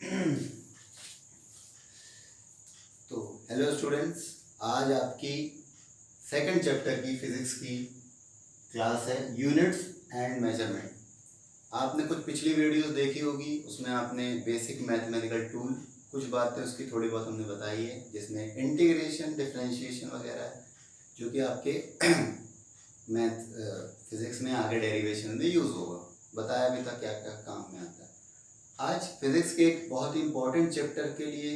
तो hello students, आज आपकी सेकंड चैप्टर की फिजिक्स की क्लास है, यूनिट्स एंड मेजरमेंट। आपने कुछ पिछली वीडियोस देखी होगी, उसमें आपने बेसिक मैथमेटिकल टूल कुछ बातें उसकी थोड़ी बहुत हमने बताई है, जिसमें इंटीग्रेशन, डिफरेंशिएशन वगैरह है, जो कि आपके मैथ फिजिक्स में आगे डेरिवेशन में यूज़ होगा। बताया भी था क्या क्या काम में आता है। आज फिजिक्स के एक बहुत ही इम्पोर्टेंट चैप्टर के लिए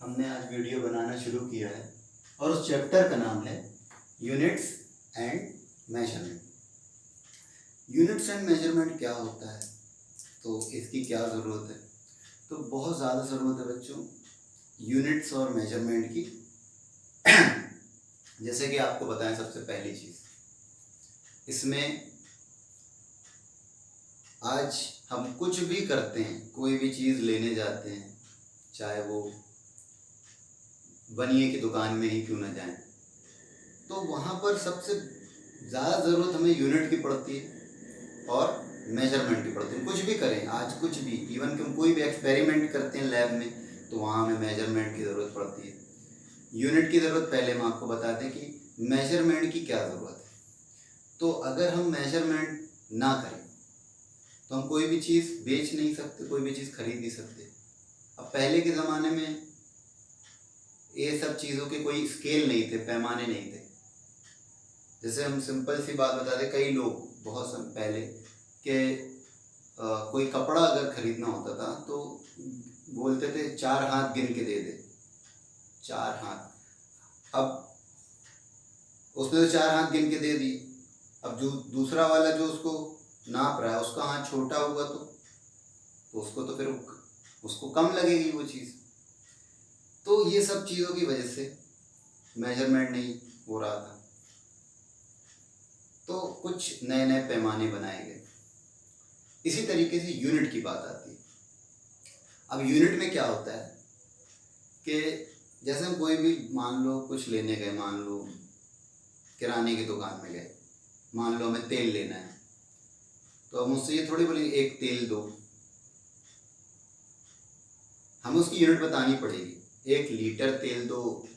हमने आज वीडियो बनाना शुरू किया है, और उस चैप्टर का नाम है units and measurement. Units and measurement क्या होता है, तो इसकी क्या ज़रूरत है? तो बहुत ज़्यादा ज़रूरत है बच्चों यूनिट्स और मेजरमेंट की। जैसे कि आपको बताएं, सबसे पहली चीज़ इसमें, आज हम कुछ भी करते हैं, कोई भी चीज़ लेने जाते हैं, चाहे वो बनिए की दुकान में ही क्यों ना जाएं, तो वहाँ पर सबसे ज़्यादा ज़रूरत हमें यूनिट की पड़ती है और मेजरमेंट की पड़ती है। कुछ भी करें, आज कुछ भी, इवन कि हम कोई भी एक्सपेरिमेंट करते हैं लैब में, तो वहाँ हमें मेजरमेंट की ज़रूरत पड़ती है। यूनिट की ज़रूरत पहले हम आपको बताते हैं कि मेजरमेंट की क्या ज़रूरत है। तो अगर हम मेजरमेंट ना करें तो हम कोई भी चीज़ बेच नहीं सकते, कोई भी चीज़ खरीद नहीं सकते। अब पहले के ज़माने में ये सब चीज़ों के कोई स्केल नहीं थे, पैमाने नहीं थे। जैसे हम सिंपल सी बात बता दें, कई लोग बहुत समय पहले कि कोई कपड़ा अगर खरीदना होता था तो बोलते थे 4 हाथ गिन के दे दे, 4 हाथ। अब उसने तो 4 हाथ गिन के दे दी, अब जो दूसरा वाला जो उसको नाप रहा है, उसका हाथ छोटा हुआ तो उसको तो फिर उसको कम लगेगी वो चीज़। तो ये सब चीज़ों की वजह से मेजरमेंट नहीं हो रहा था, तो कुछ नए नए पैमाने बनाए गए। इसी तरीके से यूनिट की बात आती है। अब यूनिट में क्या होता है कि जैसे हम कोई भी, मान लो कुछ लेने गए, मान लो किराने की दुकान में गए, मान लो हमें तेल लेना है, तो हम उससे ये थोड़ी बोलेंगे एक तेल दो, हमें उसकी यूनिट बतानी पड़ेगी, 1 लीटर तेल दो।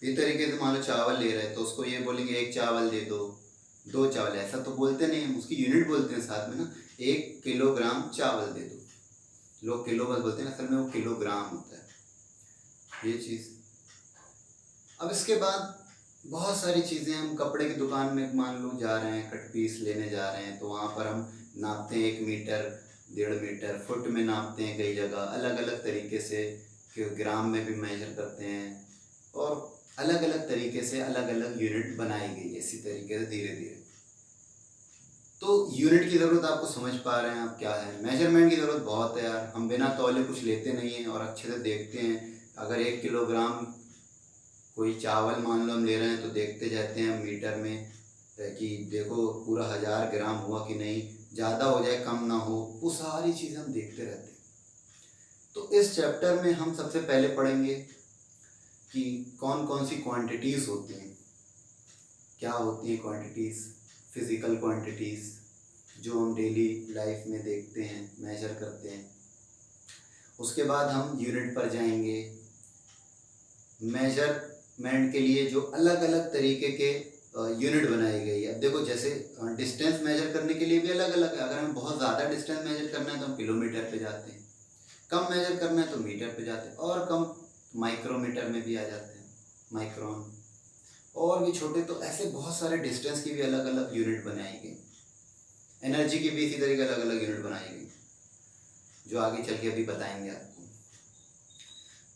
इस तरीके से मान लो चावल ले रहे हैं, तो उसको ये बोलेंगे 1 चावल दे दो, 2 चावल, ऐसा तो बोलते नहीं, हम उसकी यूनिट बोलते हैं साथ में ना, 1 किलोग्राम चावल दे दो। लोग किलो बस बोलते हैं, असल में वो किलोग्राम होता है ये चीज़। अब इसके बाद बहुत सारी चीज़ें, हम कपड़े की दुकान में मान लो जा रहे हैं, कट पीस लेने जा रहे हैं, तो वहाँ पर हम नापते हैं 1 मीटर, 1.5 मीटर, फुट में नापते हैं, कई जगह अलग अलग तरीके से, कि ग्राम में भी मेजर करते हैं, और अलग अलग तरीके से अलग अलग यूनिट बनाई गई है। इसी तरीके से धीरे धीरे, तो यूनिट की ज़रूरत आपको समझ पा रहे हैं आप क्या है। मेजरमेंट की ज़रूरत बहुत है यार, हम बिना तौले कुछ लेते नहीं हैं और अच्छे से देखते हैं। अगर 1 किलोग्राम कोई चावल मान लो हम ले रहे हैं, तो देखते जाते हैं मीटर में कि देखो पूरा 1000 ग्राम हुआ कि नहीं, ज़्यादा हो जाए कम ना हो, वो सारी चीज़ें हम देखते रहते हैं। तो इस चैप्टर में हम सबसे पहले पढ़ेंगे कि कौन कौन सी क्वांटिटीज़ होती हैं, क्या होती हैं क्वांटिटीज़, फिज़िकल क्वांटिटीज़ जो हम डेली लाइफ में देखते हैं, मेजर करते हैं। उसके बाद हम यूनिट पर जाएंगे। मेजरमेंट के लिए जो अलग अलग तरीके के यूनिट बनाई गई है। अब देखो, जैसे डिस्टेंस मेजर करने के लिए भी अलग अलग है। अगर हमें बहुत ज़्यादा डिस्टेंस मेजर करना है तो हम किलोमीटर पे जाते हैं, कम मेजर करना है तो मीटर पे जाते हैं, और कम माइक्रोमीटर में भी आ जाते हैं, माइक्रोन, और भी छोटे। तो ऐसे बहुत सारे डिस्टेंस की भी अलग अलग यूनिट बनाई गई। एनर्जी की भी इसी तरीके अलग अलग यूनिट बनाई गई, जो आगे चल के अभी बताएंगे आपको।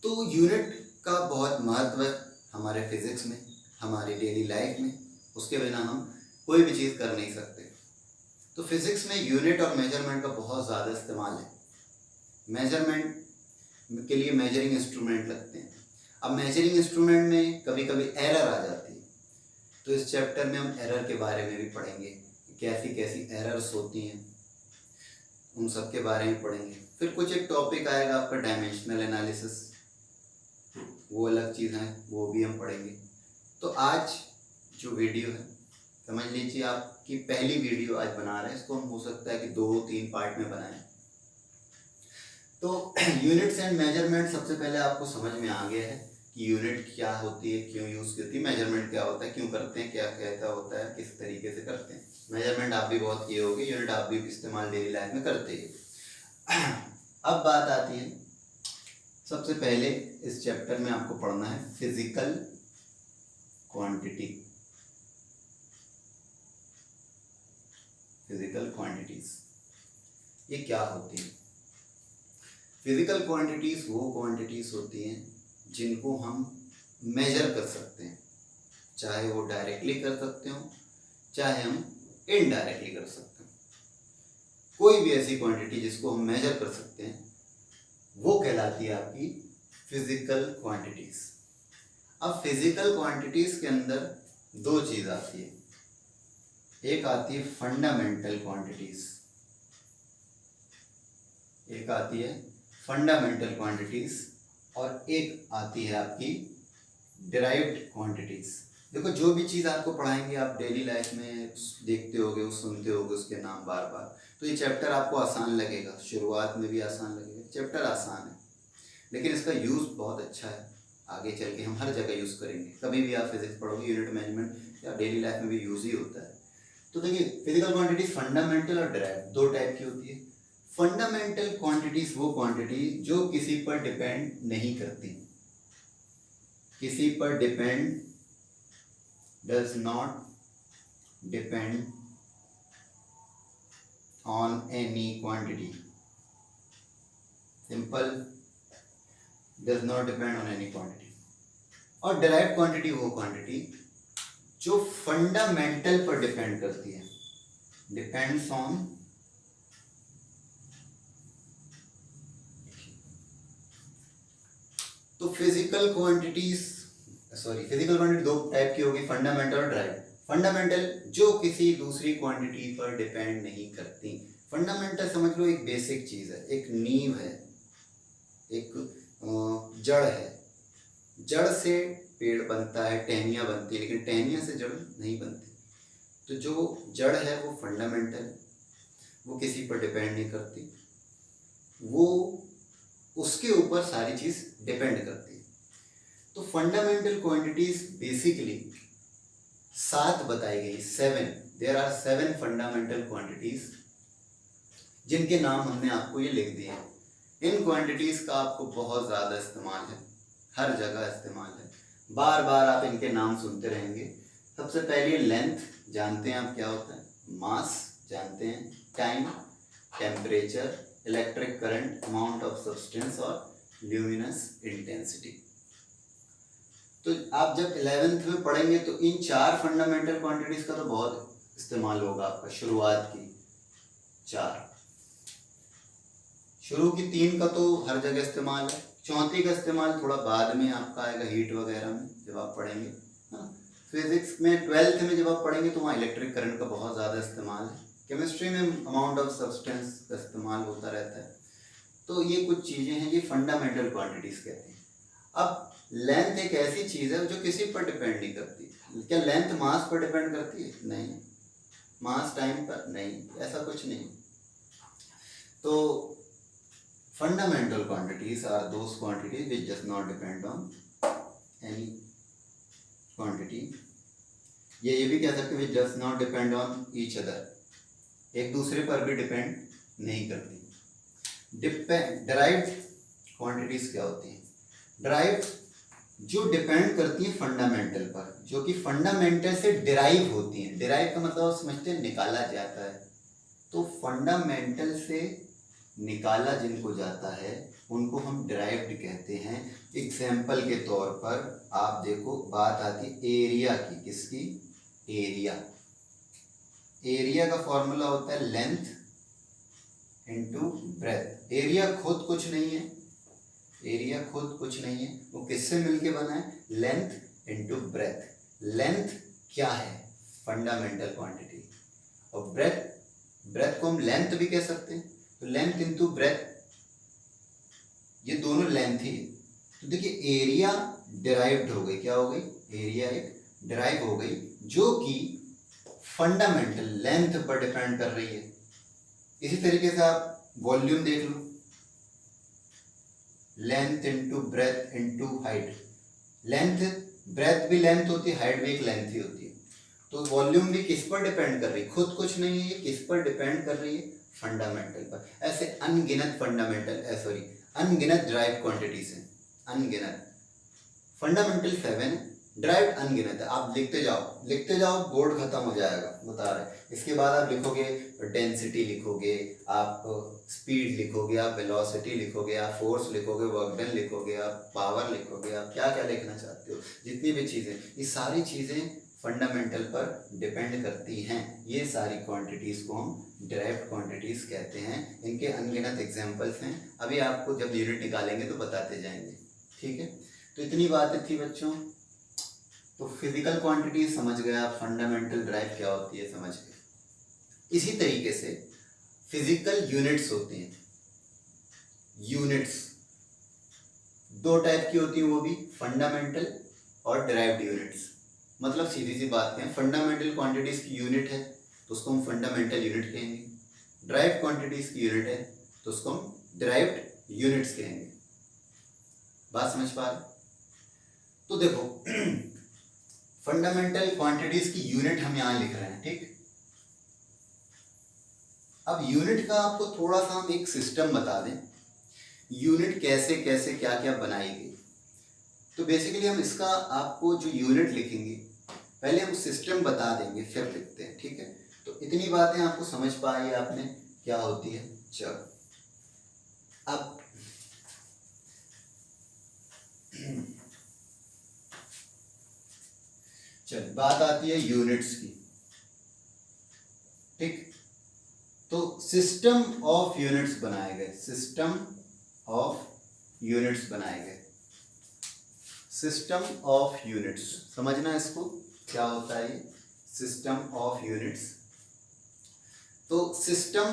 तो यूनिट का बहुत महत्व है हमारे फिजिक्स में, हमारी डेली लाइफ में। उसके बिना हम कोई भी चीज़ कर नहीं सकते। तो फिजिक्स में यूनिट और मेजरमेंट का बहुत ज़्यादा इस्तेमाल है। मेजरमेंट के लिए मेजरिंग इंस्ट्रूमेंट लगते हैं। अब मेजरिंग इंस्ट्रूमेंट में कभी कभी एरर आ जाती है, तो इस चैप्टर में हम एरर के बारे में भी पढ़ेंगे, कैसी कैसी एरर्स होती हैं, उन सब के बारे में पढ़ेंगे। फिर कुछ एक टॉपिक आएगा आपका डायमेंशनल एनालिसिस, वो अलग चीज़ है, वो भी हम पढ़ेंगे। तो आज जो वीडियो है, समझ लीजिए आपकी पहली वीडियो आज बना रहे हैं। इसको हम हो सकता है कि 2-3 पार्ट में बनाएं। तो यूनिट्स एंड मेजरमेंट सबसे पहले आपको समझ में आ गया है कि यूनिट क्या होती है, क्यों यूज़ होती है, मेजरमेंट क्या होता है, क्यों करते हैं, क्या कहता होता है, किस तरीके से करते हैं। मेजरमेंट आप भी बहुत किए होगे, यूनिट आप भी इस्तेमाल डेली लाइफ में करते हैं। अब बात आती है, सबसे पहले इस चैप्टर में आपको पढ़ना है फिजिकल क्वांटिटी, फिजिकल क्वांटिटीज। ये क्या होती है? फिजिकल क्वांटिटीज वो क्वांटिटीज होती हैं जिनको हम मेजर कर सकते हैं, चाहे वो डायरेक्टली कर सकते हो, चाहे हम इनडायरेक्टली कर सकते हो। कोई भी ऐसी क्वांटिटी जिसको हम मेजर कर सकते हैं वो कहलाती है आपकी फिजिकल क्वांटिटीज। अब फिजिकल क्वांटिटीज के अंदर दो चीज आती है, एक आती है फंडामेंटल क्वांटिटीज, एक आती है फंडामेंटल क्वांटिटीज और एक आती है आपकी डिराइव्ड क्वांटिटीज। देखो जो भी चीज़ आपको पढ़ाएंगे आप डेली लाइफ में देखते होगे, सुनते होगे उसके नाम बार बार, तो ये चैप्टर आपको आसान लगेगा, शुरुआत में भी आसान लगेगा, चैप्टर आसान है लेकिन इसका यूज़ बहुत अच्छा है, आगे चल के हम हर जगह यूज़ करेंगे। कभी भी आप फिजिक्स पढ़ोगे, यूनिट मैनेजमेंट या डेली लाइफ में भी यूज़ ही होता है। तो देखिए फिजिकल क्वांटिटीज फंडामेंटल और डिराइव्ड दो टाइप की होती है। फंडामेंटल क्वांटिटीज वो क्वांटिटी जो किसी पर डिपेंड नहीं करती, किसी पर depend, does not depend on any quantity, simple, does not depend on any quantity. और डिराइव्ड क्वांटिटी वो क्वांटिटी जो फंडामेंटल पर डिपेंड करती है, डिपेंड्स ऑन तो फिजिकल क्वांटिटी दो टाइप की होगी, फंडामेंटल और डिराइव्ड। फंडामेंटल जो किसी दूसरी क्वांटिटी पर डिपेंड नहीं करती। फंडामेंटल समझ लो एक बेसिक चीज है, एक नींव है, एक जड़ है। जड़ से पेड़ बनता है, टहनियाँ बनती है, लेकिन टहनियाँ से जड़ नहीं बनती। तो जो जड़ है वो फंडामेंटल, वो किसी पर डिपेंड नहीं करती, वो उसके ऊपर सारी चीज डिपेंड करती है। तो फंडामेंटल क्वांटिटीज बेसिकली 7 बताई गई, 7, देयर आर 7 फंडामेंटल क्वांटिटीज जिनके नाम हमने आपको ये लिख दिए। इन क्वांटिटीज का आपको बहुत ज़्यादा इस्तेमाल है, हर जगह इस्तेमाल है, बार बार आप इनके नाम सुनते रहेंगे। सबसे पहले लेंथ, जानते हैं आप क्या होता है, मास जानते हैं, time, temperature, electric current, amount of substance और ल्यूमिनस इंटेंसिटी। तो आप जब 11th में पढ़ेंगे तो इन 4 फंडामेंटल क्वांटिटीज का तो बहुत इस्तेमाल होगा आपका, शुरुआत की 4, शुरू की 3 का तो हर जगह इस्तेमाल है, चौथी का इस्तेमाल थोड़ा बाद में आपका आएगा, हीट वगैरह में जब आप पढ़ेंगे। फिजिक्स में 12th में जब आप पढ़ेंगे तो वहाँ इलेक्ट्रिक करंट का बहुत ज़्यादा इस्तेमाल है, केमिस्ट्री में अमाउंट ऑफ सब्सटेंस का इस्तेमाल होता रहता है। तो ये कुछ चीज़ें हैं, ये फंडामेंटल क्वांटिटीज कहते हैं। अब लेंथ एक ऐसी चीज़ है जो किसी पर डिपेंड नहीं करती। क्या लेंथ मास पर डिपेंड करती है? नहीं। मास टाइम पर? नहीं, ऐसा कुछ नहीं। तो fundamental quantities are those quantities which does not depend on any quantity. ये भी कह सकते हैं which does not depend on each other, एक दूसरे पर भी डिपेंड नहीं करती। डिराइव्ड क्वांटिटीज क्या होती हैं? डिराइव्ड जो डिपेंड करती हैं फंडामेंटल पर, जो कि फंडामेंटल से डिराइव होती हैं। डिराइव का मतलब समझते हैं, निकाला जाता है। तो फंडामेंटल से निकाला जिनको जाता है उनको हम डिराइव्ड कहते हैं। एग्जाम्पल के तौर पर आप देखो, बात आती है एरिया की, किसकी? एरिया। एरिया का फॉर्मूला होता है लेंथ इनटू ब्रेथ। एरिया खुद कुछ नहीं है, एरिया खुद कुछ नहीं है, वो किससे मिलके बना है? Length into breadth. लेंथ क्या है? Fundamental quantity. और ब्रेथ को हम लेंथ भी कह सकते हैं, तो लेंथ इनटू ब्रेथ, ये दोनों लेंथ ही है। तो देखिए एरिया डिराइव्ड हो गई, क्या हो गई? एरिया एक डिराइव हो गई जो कि फंडामेंटल लेंथ पर डिपेंड कर रही है। इसी तरीके से आप वॉल्यूम देख लो, length into breadth into height. Length, breadth भी लेंथ होती है, हाइट भी एक लेंथ ही होती है। तो वॉल्यूम भी किस पर डिपेंड कर रही है? खुद कुछ नहीं है, ये किस पर डिपेंड कर रही है? फंडामेंटल पर। ऐसे अनगिनत फंडामेंटल अनगिनत ड्राइव क्वांटिटीज हैं, अनगिनत। फंडामेंटल 7 है, ड्राइव अनगिनत है। आप लिखते जाओ, बोर्ड खत्म हो जाएगा, बता रहे। इसके बाद आप लिखोगे डेंसिटी, लिखोगे आप स्पीड, लिखोगे आप वेलोसिटी, लिखोगे आप फोर्स, लिखोगे वर्क डन, लिखोगे आप पावर, लिखोगे आप क्या क्या लिखना चाहते हो। जितनी भी चीज़ें, ये सारी चीज़ें फंडामेंटल पर डिपेंड करती हैं। ये सारी क्वांटिटीज़ को हम डिराइव्ड क्वांटिटीज़ कहते हैं। इनके अनगिनत एग्जांपल्स हैं, अभी आपको जब यूनिट निकालेंगे तो बताते जाएंगे, ठीक है। तो इतनी बातें थी बच्चों। तो फिजिकल क्वांटिटी समझ गए आप, फंडामेंटल ड्राइव क्या होती है समझ गए। इसी तरीके से फिजिकल यूनिट्स होती हैं। यूनिट्स दो टाइप की होती हैं, वो भी फंडामेंटल और डिराइव्ड यूनिट्स। मतलब सीधी सी बात है, फंडामेंटल क्वांटिटीज की यूनिट है तो उसको हम फंडामेंटल यूनिट कहेंगे, डिराइव्ड क्वांटिटीज की यूनिट है तो उसको हम डिराइव्ड यूनिट्स कहेंगे। बात समझ पा रहे? तो देखो फंडामेंटल क्वांटिटीज की यूनिट हम यहां लिख रहे हैं, ठीक। अब यूनिट का आपको थोड़ा सा हम एक सिस्टम बता दें, यूनिट कैसे कैसे क्या क्या बनाई गई। तो बेसिकली हम इसका आपको जो यूनिट लिखेंगे पहले हम सिस्टम बता देंगे, फिर लिखते हैं, ठीक है। तो इतनी बातें आपको समझ पाई आपने क्या होती है। चलो अब चल बात आती है यूनिट्स की, ठीक। तो सिस्टम ऑफ यूनिट्स बनाए गए, सिस्टम ऑफ यूनिट्स बनाए गए। सिस्टम ऑफ यूनिट्स समझना इसको क्या होता है, ये सिस्टम ऑफ यूनिट्स। तो सिस्टम,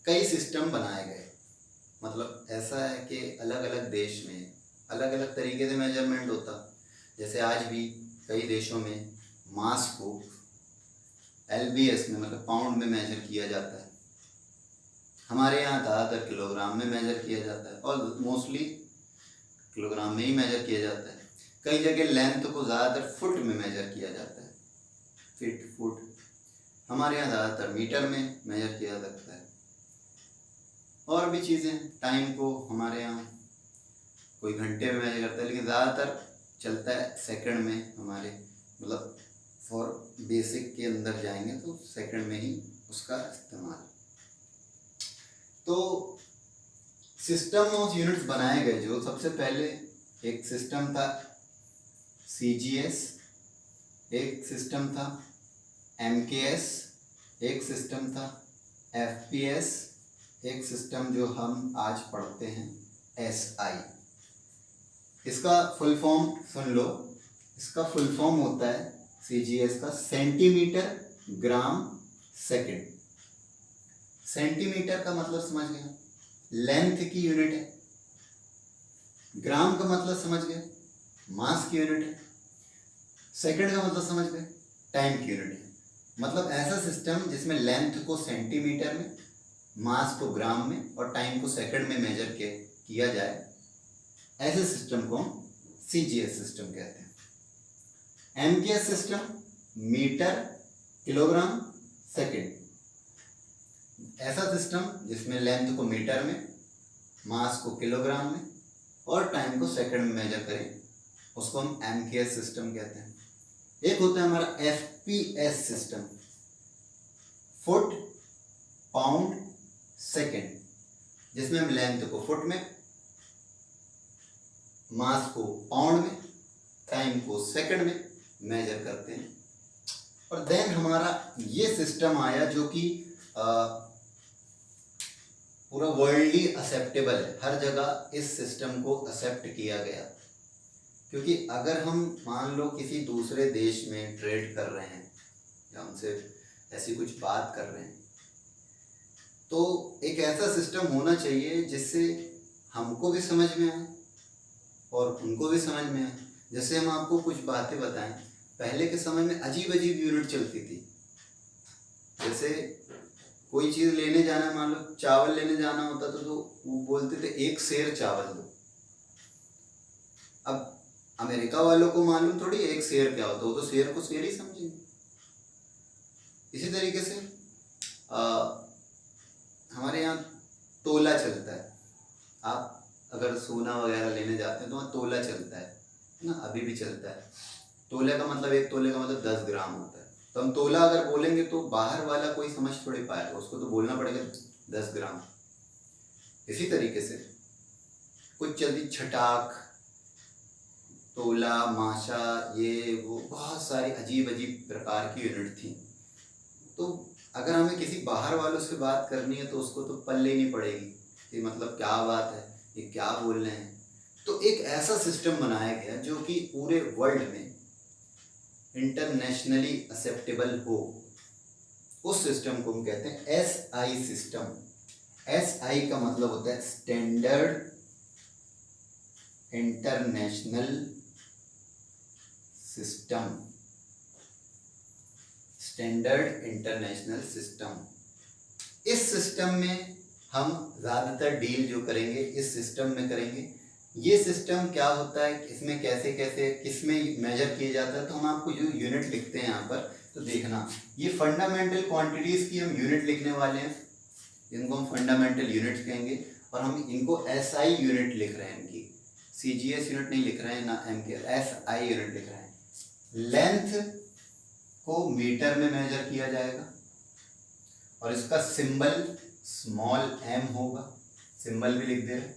कई सिस्टम बनाए गए। मतलब ऐसा है कि अलग अलग देश में अलग अलग तरीके से मेजरमेंट होता। जैसे आज भी कई देशों में मास को LBS में मतलब पाउंड में मेजर किया जाता है। हमारे यहाँ ज़्यादातर किलोग्राम में मेजर किया जाता है और मोस्टली किलोग्राम में ही मेजर किया जाता है। कई जगह लेंथ को ज़्यादातर फुट में मेजर किया जाता है, फीट, फुट। हमारे यहाँ ज़्यादातर मीटर में मेजर किया जाता है। और भी चीज़ें, टाइम को हमारे यहाँ कोई घंटे में मेजर करता है, लेकिन ज़्यादातर चलता है सेकंड में हमारे, मतलब फॉर बेसिक के अंदर जाएंगे तो सेकंड में ही उसका इस्तेमाल। तो सिस्टम ऑफ यूनिट्स बनाए गए, जो सबसे पहले एक सिस्टम था CGS, एक सिस्टम था MKS, एक सिस्टम था FPS, एक सिस्टम जो हम आज पढ़ते हैं SI। इसका फुल फॉर्म सुन लो, इसका फुल फॉर्म होता है CGS का सेंटीमीटर ग्राम सेकंड। सेंटीमीटर का मतलब समझ गए, लेंथ की यूनिट है। ग्राम का मतलब समझ गए, मास की यूनिट है। सेकंड का मतलब समझ गए, टाइम की यूनिट है। मतलब ऐसा सिस्टम जिसमें लेंथ को सेंटीमीटर में, मास को ग्राम में और टाइम को सेकंड में मेजर किया जाए, ऐसे सिस्टम को हम CGS सिस्टम कहते हैं। MKS system meter kilogram second. ऐसा सिस्टम जिसमें लेंथ को मीटर में, मास को किलोग्राम में और टाइम को सेकंड में मेजर करें, उसको हम MKS सिस्टम कहते हैं। एक होता है हमारा FPS system, foot pound second, जिसमें हम लेंथ को फुट में, मास को पाउंड में, टाइम को सेकंड में मेजर करते हैं। और देन हमारा ये सिस्टम आया जो कि पूरा वर्ल्डली एक्सेप्टेबल है, हर जगह इस सिस्टम को एक्सेप्ट किया गया। क्योंकि अगर हम मान लो किसी दूसरे देश में ट्रेड कर रहे हैं या उनसे ऐसी कुछ बात कर रहे हैं, तो एक ऐसा सिस्टम होना चाहिए जिससे हमको भी समझ में आए और उनको भी समझ में आए। जैसे हम आपको कुछ बातें बताएं, पहले के समय में अजीब अजीब यूनिट चलती थी। जैसे कोई चीज़ लेने जाना है, मान लो चावल लेने जाना होता था तो वो बोलते थे 1 सेर चावल दो। अब अमेरिका वालों को मालूम थोड़ी एक शेर क्या होता है, वो तो शेर को शेर ही समझेंगे। इसी तरीके से हमारे यहाँ तोला चलता है। आप अगर सोना वगैरह लेने जाते हैं तो वहाँ तोला चलता है ना, अभी भी चलता है। तोले का मतलब, एक तोले का मतलब 10 ग्राम होता है। तो हम तोला अगर बोलेंगे तो बाहर वाला कोई समझ थोड़ी पाएगा, उसको तो बोलना पड़ेगा 10 ग्राम। इसी तरीके से कुछ जल्दी छटाक, तोला, माशा, ये वो बहुत सारी अजीब अजीब प्रकार की यूनिट थी। तो अगर हमें किसी बाहर वालों से बात करनी है तो उसको तो पल्ले नहीं पड़ेगी कि मतलब क्या बात है, ये क्या बोल रहे हैं। तो एक ऐसा सिस्टम बनाया गया जो कि पूरे वर्ल्ड में इंटरनेशनली एक्सेप्टेबल हो। उस सिस्टम को हम कहते हैं SI सिस्टम। SI का मतलब होता है standard international system. Standard international system. इस सिस्टम में हम ज़्यादातर डील जो करेंगे इस सिस्टम में करेंगे। ये सिस्टम क्या होता है, इसमें कैसे कैसे किसमें मेजर किया जाता है, तो हम आपको जो यूनिट लिखते हैं यहाँ पर तो देखना, ये फंडामेंटल क्वांटिटीज़ की हम यूनिट लिखने वाले हैं, इनको हम फंडामेंटल यूनिट्स कहेंगे। और हम इनको SI यूनिट लिख रहे हैं, इनकी CGS यूनिट नहीं लिख रहे हैं ना MK, SI यूनिट लिख रहे हैं। लेंथ को मीटर में मेजर किया जाएगा और इसका सिंबल स्मॉल m होगा, सिंबल भी लिख दे रहे हैं,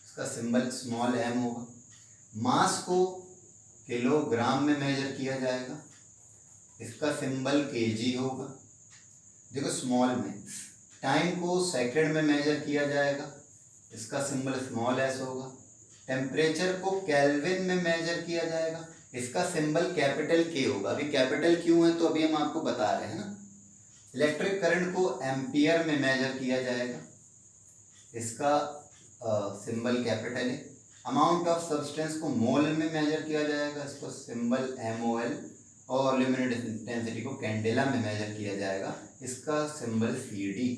इसका सिंबल स्मॉल m होगा। मास को किलोग्राम में मेजर किया जाएगा, इसका सिंबल kg होगा, देखो स्मॉल में। टाइम को सेकंड में मेजर किया जाएगा, इसका सिंबल स्मॉल s होगा। टेम्परेचर को केल्विन में मेजर किया जाएगा, इसका सिंबल कैपिटल K होगा। अभी कैपिटल क्यों है तो अभी हम आपको बता रहे हैं ना। इलेक्ट्रिक करंट को एम्पियर में मेजर किया जाएगा, इसका सिंबल कैपिटल है। अमाउंट ऑफ सब्सटेंस को मोल में मेजर किया जाएगा, इसको सिंबल MOL। और ल्यूमिनेट इंटेंसिटी को कैंडेला में मेजर किया जाएगा, इसका सिंबल CD।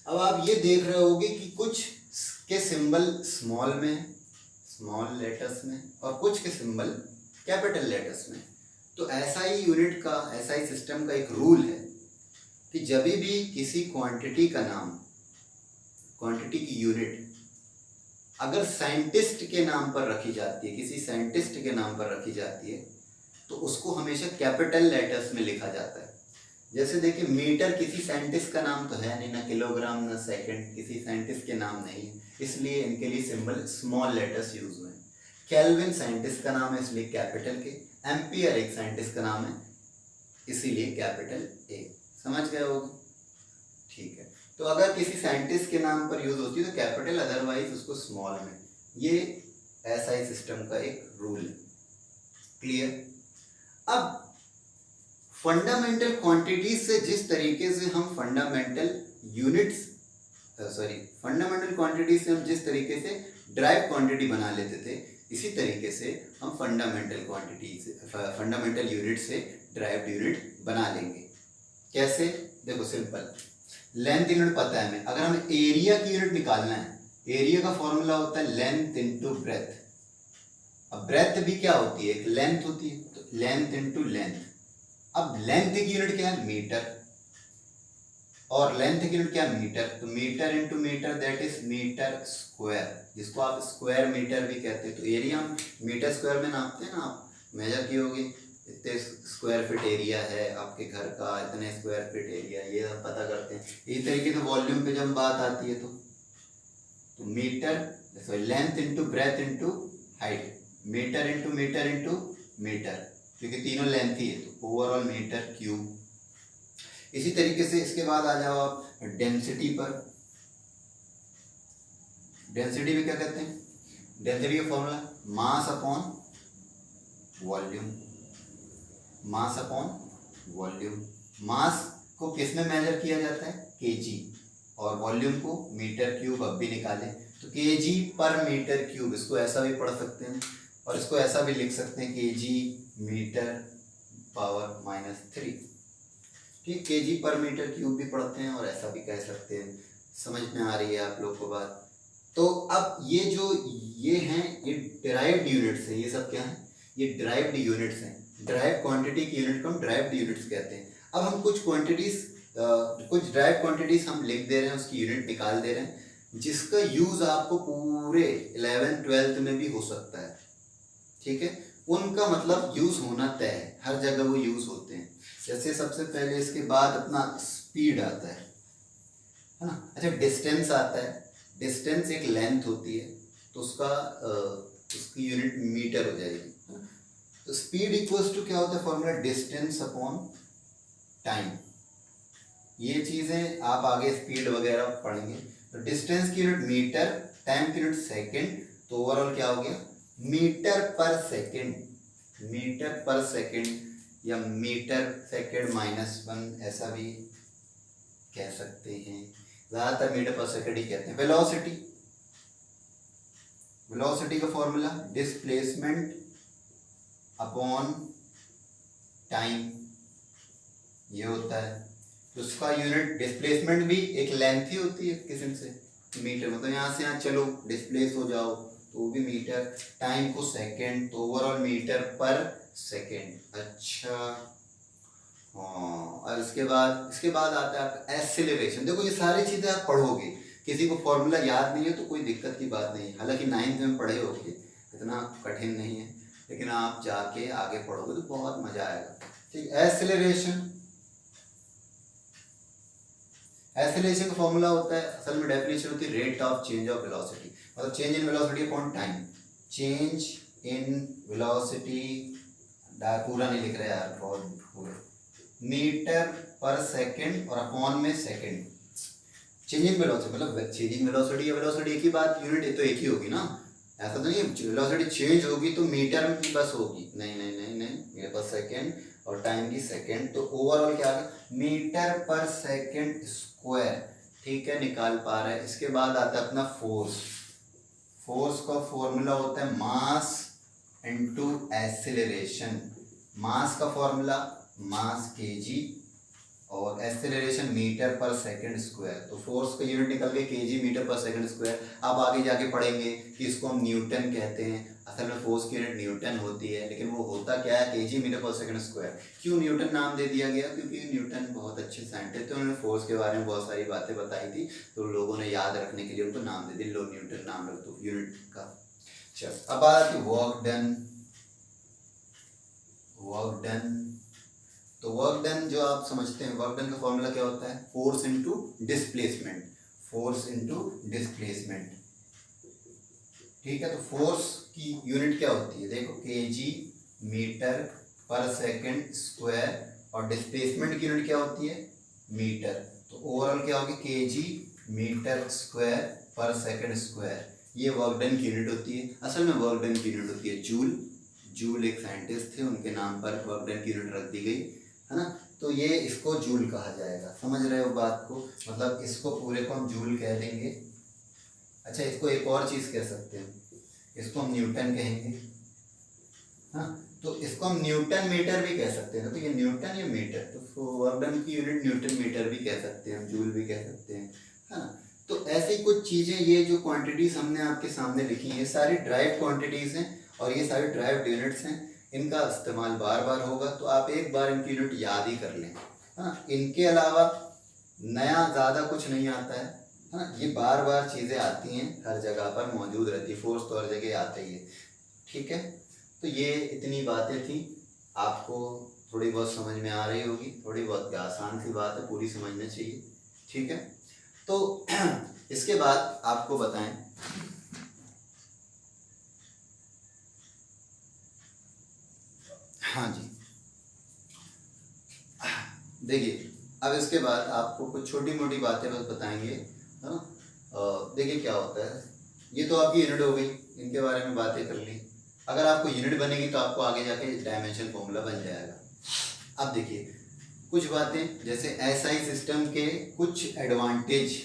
अब आप ये देख रहे होगे कि कुछ के सिंबल स्मॉल में, स्मॉल लेटर्स में, और कुछ के सिंबल कैपिटल लेटर्स में। तो SI यूनिट का, SI सिस्टम का एक रूल है कि जब भी किसी क्वांटिटी का नाम, क्वांटिटी की यूनिट अगर साइंटिस्ट के नाम पर रखी जाती है, किसी साइंटिस्ट के नाम पर रखी जाती है, तो उसको हमेशा कैपिटल लेटर्स में लिखा जाता है। जैसे देखिए, मीटर किसी साइंटिस्ट का नाम तो है नहीं, ना किलोग्राम ना सेकंड, किसी साइंटिस्ट के नाम नहीं है, इसलिए इनके लिए सिंबल स्मॉल लेटर्स यूज हुए हैं। केल्विन साइंटिस्ट का नाम है इसलिए कैपिटल K। एम्पियर एक साइंटिस्ट का नाम है इसीलिए कैपिटल A। समझ गए होगे? ठीक है। तो अगर किसी साइंटिस्ट के नाम पर यूज होती है तो कैपिटल, अदरवाइज उसको स्मॉल में। ये SI सिस्टम का एक रूल है। क्लियर? अब फंडामेंटल क्वांटिटीज से जिस तरीके से हम फंडामेंटल क्वांटिटीज से हम जिस तरीके से ड्राइव क्वांटिटी बना लेते थे, इसी तरीके से हम फंडामेंटल यूनिट से ड्राइव्ड यूनिट बना लेंगे। कैसे? देखो सिंपल, लेंथ यूनिट पता है हमें। अगर हमें एरिया की यूनिट निकालना है, एरिया का फॉर्मूला होता है लेंथ इनटू ब्रेथ। अब ब्रेथ भी क्या होती है, एक लेंथ होती है, तो लेंथ इनटू लेंथ। अब लेंथ की यूनिट क्या है, मीटर, और लेंथ की यूनिट क्या है, मीटर। तो meter into meter, that is meter square, जिसको आप स्क्वायर मीटर भी कहते हैं। तो एरिया हम मीटर स्क्वायर में नापते हैं ना, आप मेजर किए होगे, इतने स्क्वायर फीट एरिया है आपके घर का, इतने स्क्वायर फीट एरिया, ये हम पता करते हैं। इसी तरीके से वॉल्यूम पे जब बात आती है तो meter, length into breadth into height, meter into meter into meter, क्योंकि तीनों लेंथ ही है, तो ओवरऑल मीटर क्यूब। इसी तरीके से इसके बाद आ जाओ आप डेंसिटी पर। डेंसिटी भी क्या कहते हैं, डेंसिटी का formula mass upon volume, mass upon volume. Mass को किस में मेजर किया जाता है, केजी, और वॉल्यूम को मीटर क्यूब। अब भी निकालें तो केजी पर मीटर क्यूब, इसको ऐसा भी पढ़ सकते हैं और इसको ऐसा भी लिख सकते हैं, केजी मीटर पावर -3। ठीक, केजी पर मीटर क्यूब भी पढ़ते हैं और ऐसा भी कह सकते हैं। समझ में आ रही है आप लोग को बात? तो अब ये हैं, ये डिराइव्ड यूनिट्स हैं, ये सब क्या है, ये डिराइव्ड यूनिट्स हैं। डिराइव्ड क्वांटिटी की यूनिट को हम डिराइव्ड यूनिट्स कहते हैं। अब हम कुछ क्वांटिटीज, कुछ डिराइव्ड क्वांटिटीज हम लिख दे रहे हैं, उसकी यूनिट निकाल दे रहे हैं, जिसका यूज आपको पूरे 11th 12th में भी हो सकता है, ठीक है। उनका मतलब यूज होना तय है, हर जगह वो यूज होते हैं। जैसे सबसे पहले इसके बाद अपना स्पीड आता है ना। अच्छा, डिस्टेंस आता है। डिस्टेंस एक लेंथ होती है, तो उसकी यूनिट मीटर हो जाएगी, है ना। तो स्पीड इक्वल्स टू क्या होता है फॉर्मूला, डिस्टेंस अपॉन टाइम। ये चीजें आप आगे स्पीड वगैरह पढ़ेंगे। तो डिस्टेंस की यूनिट मीटर, टाइम की यूनिट सेकेंड, तो ओवरऑल क्या हो गया, मीटर पर सेकेंड। मीटर पर सेकेंड या मीटर सेकेंड -1 ऐसा भी कह सकते हैं, ज्यादातर मीटर पर सेकेंड ही कहते हैं। वेलोसिटी, वेलोसिटी का फॉर्मूला डिस्प्लेसमेंट अपॉन टाइम, ये होता है। उसका यूनिट डिस्प्लेसमेंट भी एक लेंथ ही होती है किस्म से, मीटर, मतलब यहाँ से यहाँ चलो डिस्प्लेस हो जाओ तो वो भी मीटर, टाइम को सेकेंड, तो ओवरऑल मीटर पर सेकेंड। अच्छा हाँ, और इसके बाद आता है आपका एक्सेलरेशन। देखो ये सारी चीज़ें आप पढ़ोगे, किसी को फॉर्मूला याद नहीं है तो कोई दिक्कत की बात नहीं है, हालांकि 9th में पढ़े होगे, इतना कठिन नहीं है, लेकिन आप जाके आगे पढ़ोगे तो बहुत मजा आएगा, ठीक। एक्सेलरेशन, एक्सेलरेशन का फॉर्मूला होता है, असल में डेफिनेशन होती है rate of change of velocity, मतलब change in velocity upon time. Change in velocity, पूरा नहीं लिख रहे यार, बहुत पूरा, मीटर पर सेकंड और अपॉन में सेकंड। चेंज इन वेलोसिटी मतलब चेंज इन वेलोसिटी या वेलोसिटी एक ही बात, यूनिट तो एक ही होगी ना, ऐसा तो नहीं है वेलोसिटी चेंज होगी तो मीटर में भी बस होगी, नहीं नहीं नहीं नहीं, मेरे पास सेकंड और टाइम की सेकंड, तो ओवरऑल क्या आ मीटर पर सेकंड स्क्वायर, ठीक है, निकाल पा रहे हैं। इसके बाद आता है अपना फोर्स। फोर्स का फॉर्मूला होता है मास इनटू एक्सेलरेशन। मास का फॉर्मूला मास केजी और एक्सेलरेशन मीटर पर सेकंड स्क्वायर, तो फोर्स का यूनिट निकल गए केजी मीटर पर सेकंड स्क्वायर। अब आगे जाके पढ़ेंगे कि इसको हम न्यूटन कहते हैं, असल में फोर्स की यूनिट न्यूटन होती है, लेकिन वो होता क्या है, केजी मीटर पर सेकंड स्क्वायर। क्यों न्यूटन नाम दे दिया गया, क्योंकि न्यूटन बहुत अच्छे साइंटिस्ट थे, उन्होंने फोर्स के बारे में बहुत सारी बातें बताई थी, तो लोगों ने याद रखने के लिए उनको नाम दे दिया, लो न्यूटन नाम रख दो यूनिट का। चलो अब आती वर्क डन। वर्क डन, तो वर्क डन जो आप समझते हैं, वर्क डन का फॉर्मूला क्या होता है, force into displacement. Force into displacement, ठीक है। तो फोर्स की यूनिट क्या होती है, देखो केजी मीटर पर सेकंड स्क्वायर, और डिस्प्लेसमेंट की यूनिट क्या होती है, मीटर, तो ओवरऑल क्या होगी केजी मीटर स्क्वायर पर सेकंड स्क्वायर। ये वर्क डन की यूनिट होती है। असल में वर्क डन की यूनिट होती है जूल। जूल एक साइंटिस्ट थे, उनके नाम पर वर्क डन की यूनिट रख दी गई, है ना। तो ये इसको जूल कहा जाएगा, समझ रहे हो बात को, मतलब इसको पूरे को हम जूल कह देंगे। अच्छा, इसको एक और चीज़ कह सकते हैं, इसको हम न्यूटन कहेंगे, हाँ, तो इसको हम न्यूटन मीटर भी कह सकते हैं। तो ये न्यूटन या मीटर, तो वर्क डन की यूनिट न्यूटन मीटर भी कह सकते हैं, हम जूल भी कह सकते हैं, है ना। तो ऐसी कुछ चीज़ें, ये जो क्वांटिटीज हमने आपके सामने लिखी हैं, ये सारी ड्राइव क्वांटिटीज हैं और ये सारी ड्राइव यूनिट्स हैं। इनका इस्तेमाल बार बार होगा, तो आप एक बार इनकी यूनिट याद ही कर लें, हाँ। इनके अलावा नया ज़्यादा कुछ नहीं आता है, हाँ। ये बार बार चीज़ें आती हैं, हर जगह पर मौजूद रहती है, फोर्स तो हर जगह आता ही है, ठीक है। तो ये इतनी बातें थी, आपको थोड़ी बहुत समझ में आ रही होगी, थोड़ी बहुत आसान सी बात है, पूरी समझना चाहिए, ठीक है। तो इसके बाद आपको बताएं, हाँ जी, देखिए अब इसके बाद आपको कुछ छोटी मोटी बातें बस बताएंगे, है ना। देखिए क्या होता है, ये तो आपकी यूनिट हो गई, इनके बारे में बातें कर ली। अगर आपको यूनिट बनेगी तो आपको आगे जाके डायमेंशन फॉर्मूला बन जाएगा। अब देखिए कुछ बातें, जैसे एसआई सिस्टम के कुछ एडवांटेज,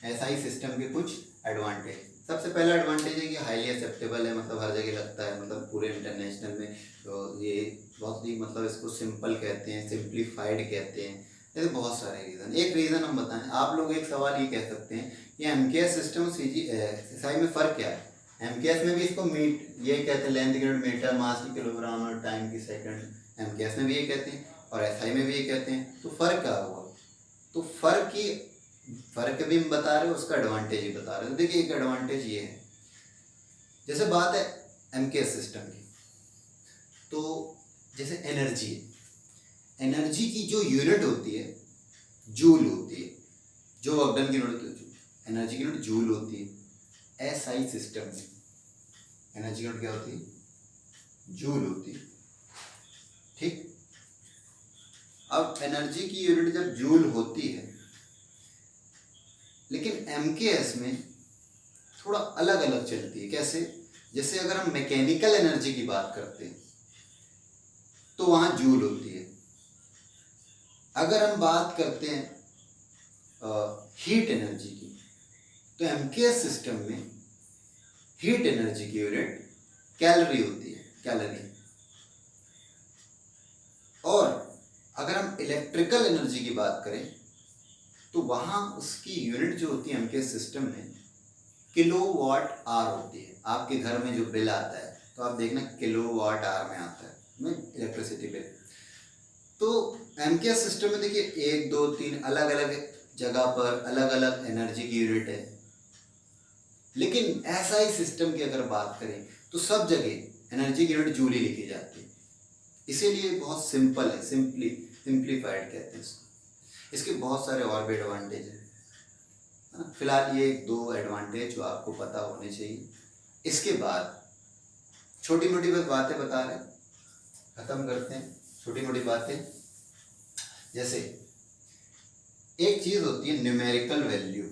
एसआई सिस्टम के कुछ एडवांटेज। सबसे पहला एडवांटेज है कि हाईली एक्सेप्टेबल है, मतलब हर जगह लगता है, मतलब पूरे इंटरनेशनल में। तो ये बहुत ही, मतलब इसको सिंपल कहते हैं, सिंप्लीफाइड कहते हैं, ये तो बहुत सारे रीज़न, एक रीज़न हम बताएं, आप लोग एक सवाल ये कह सकते हैं कि एमकेएस सिस्टम और सीजीएसआई में फ़र्क क्या है। एमकेएस में भी इसको ये कहते हैं लेंथ यूनिट मीटर, मास की किलोग्राम और टाइम की सेकंड, एमकेएस में भी ये कहते हैं और एसआई में भी ये कहते हैं। तो फ़र्क क्या हुआ? तो फ़र्क भी हम बता रहे हैं, उसका एडवांटेज ही बता रहे हैं। तो देखिए एक एडवांटेज ये है, जैसे बात है एमकेएस सिस्टम की, तो जैसे एनर्जी की जो यूनिट होती है जूल होती है, जो वर्कडन की यूनिट होती है, एनर्जी की यूनिट जूल होती है। एसआई सिस्टम में एनर्जी की यूनिट क्या होती है? जूल होती है। ठीक, अब एनर्जी की यूनिट जब जूल होती है, लेकिन एमकेएस में थोड़ा अलग अलग चलती है। कैसे? जैसे अगर हम मैकेनिकल एनर्जी की बात करते हैं तो वहाँ जूल होती है। अगर हम बात करते हैं हीट एनर्जी की, तो एमकेएस सिस्टम में हीट एनर्जी की यूनिट कैलोरी होती है, कैलोरी। और अगर हम इलेक्ट्रिकल एनर्जी की बात करें तो वहाँ उसकी यूनिट जो होती है एमकेएस सिस्टम में किलोवाट आवर होती है। आपके घर में जो बिल आता है तो आप देखना किलोवाट आवर में आता है इलेक्ट्रिसिटी बिल। तो एमकेएस सिस्टम में देखिए 1 2 3 अलग अलग जगह पर अलग अलग एनर्जी की यूनिट है। लेकिन एसआई सिस्टम की अगर बात करें तो सब जगह एनर्जी की यूनिट जूल ही लिखी जाती है। इसीलिए बहुत सिंपल है, सिंप्लीफाइड कहते हैं इसको। इसके बहुत सारे और भी एडवांटेज हैं। फिलहाल ये 2 एडवांटेज जो आपको पता होने चाहिए। इसके बाद छोटी मोटी बस बातें बता रहे हैं, खत्म करते हैं छोटी मोटी बातें। जैसे एक चीज होती है न्यूमेरिकल वैल्यू,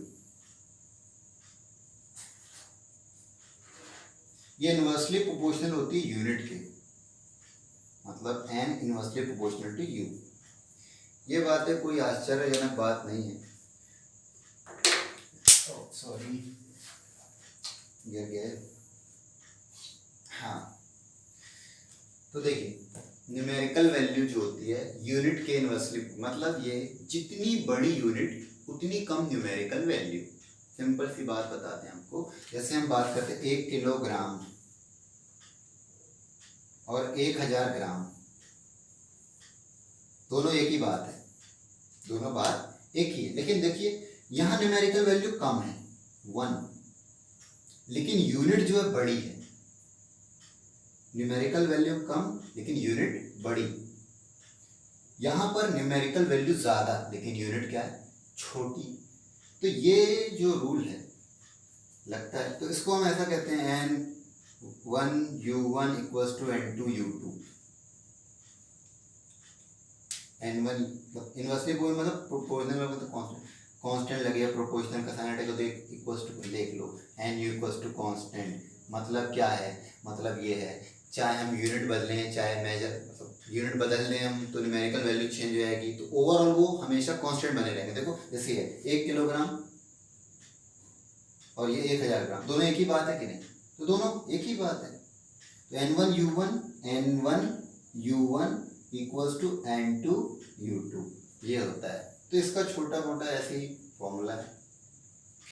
ये इनवर्सली प्रोपोर्शनल होती है यूनिट के, मतलब n inversely proportional to u। ये बात है, कोई आश्चर्यजनक बात नहीं है। सॉरी, गिर गए। हाँ, तो देखिए न्यूमेरिकल वैल्यू जो होती है यूनिट के इनवर्सली, मतलब ये जितनी बड़ी यूनिट उतनी कम न्यूमेरिकल वैल्यू। सिंपल सी बात बताते हैं आपको। जैसे हम बात करते हैं 1 किलोग्राम और 1000 ग्राम, दोनों एक ही बात है, दोनों बात एक ही है। लेकिन देखिए यहाँ न्यूमेरिकल वैल्यू कम है 1, लेकिन यूनिट जो है बड़ी है। न्यूमेरिकल वैल्यू कम लेकिन यूनिट बड़ी। यहाँ पर न्यूमेरिकल वैल्यू ज़्यादा लेकिन यूनिट क्या है? छोटी। तो ये जो रूल है लगता है, तो इसको हम ऐसा कहते हैं n1u1 equals to n2u2। n1 inversely मतलब प्रोपोर्शनल मतलब कांस्टेंट लगेगा, प्रोपोर्शनल का साइन हटेगा तो इक्वल्स टू देख लो n u equals to constant. मतलब क्या है? मतलब ये है, चाहे हम यूनिट बदलें चाहे मेजर, मतलब यूनिट बदल लें हम तो न्यूमेरिकल वैल्यू चेंज हो जाएगी, तो ओवरऑल वो हमेशा कांस्टेंट बने रहेंगे। देखो जैसे है 1 किलोग्राम और ये 1000 ग्राम, दोनों एक ही बात है कि नहीं? तो दोनों एक ही बात है। तो n1u1 इक्वल्स टू n2u2 ये होता है। तो इसका छोटा मोटा ऐसे ही फॉर्मूला है।